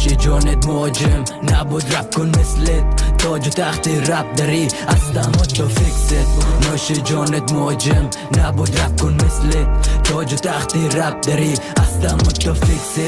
نوشی جانت مهاجم نبود رپ کن مثلت تاج و تخت رپ داری هستم و تو فیکست نوشی جانت مهاجم نبود رپ کن مثلت تاج و تخت رپ داری هستم و تو فیکست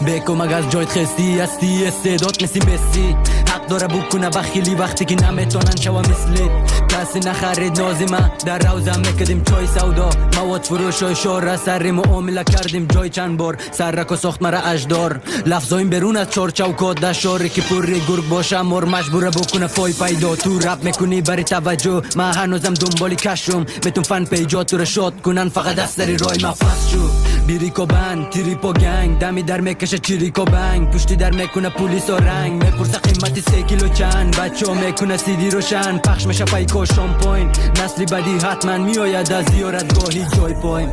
بکم اگر از جایت خستی هستی استعداد مثل مسی حق داره بکنه بخیلی وقتی که نمیتونن شوا مثلت کسی نخرید نازمه در روزم میکدیم چای سودا مواد فروش های شهر سر معامله کردیم جای چند بار سرک و ساخت مرا اجدار لفظایم برون از چار چوکات در شهری که پوری گرگ باشم مر مجبوره بکنه فای پیدا تو رپ میکنی بری توجه من هنوزم دنبالی کشم میتون فن پیجات تو رو شاد کنن فقط دست داری رای مفس شو بیریکو بند تریپو گنگ دمی در میکشه چریکو بنگ پشتی در میکنه پولیس و رنگ میپرسه قیمتی 3 کیلو چند بچه ها میکنه سیدی روشن پخش میشه پیکو شامپاین نسلی بدی حتما میآید از زیارتگاهی جای پایم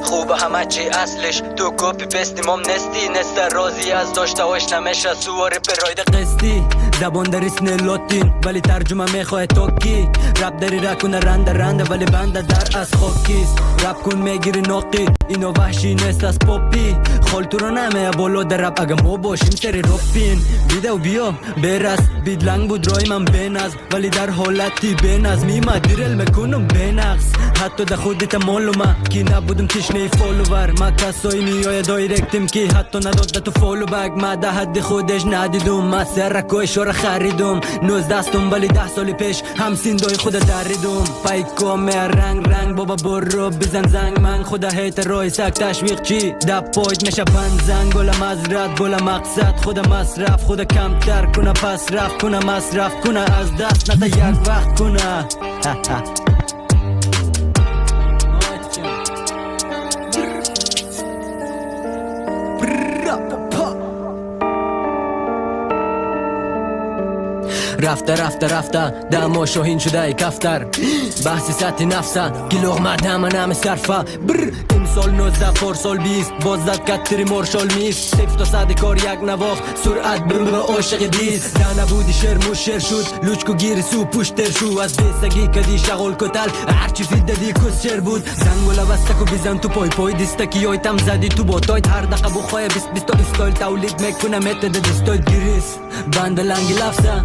خوبه همه چی اصلش تو کپی پستی مام نستی نسته راضی از داشته واش نمیشه سوار پراید قسطی زبان در اسم لاتین ولی ترجمه میخواه توکی رپ داری رکنه رنده ولی بنده در از خاکیست رپ کن میگیری ناقی اینو وحشی نیست از پاپی خال تو رو نمیه بالا در رپ اگه ما باشیم سری رپین بیده و بیا برس بیدلنگ بود رای من بینز ولی در حالتی بینز میمه دیرل میکنم بینقص حتی در خودت معلومه که نبودم تشنه فالوور ما کسایی میای دایرکتیم که حتی نداد تو فالو بک ما ده حد خودش ندیدم ما سرکای شور خریدم 19 دستم ولی 10 سال پیش هم سیندای خود دریدم پیکام رنگ بابا برو بزن زنگ من خدا هیت رای سک تشویق چی دب پاید میشه بند زنگ گل مزرد گل مقصد خود مصرف خود کمتر کنه پس رفت کنه مصرف کنه از دست نده یک وقت کنه رفته دما شاهین شده ای کفتر بحثی سطح نفسه گلوغ مردم نام صرفه امسال 19 پارسال 20 باز زد کتری مارشال میست 0 تا 100 کار یک نواخت سرعت برو عاشق دیست ده نبودی شر مشر شد لوچکو گیری سو پشتر شو از بیستگی کدی شغل کتل هرچی فید دادی کس شر بود زنگولا بستکو بیزن تو پای دیستکی آیتم زدی تو باتایت هر دقیقه بخواه 20 تا استایل تولید میکنه متد دستایل گریس بند لنگی لفظه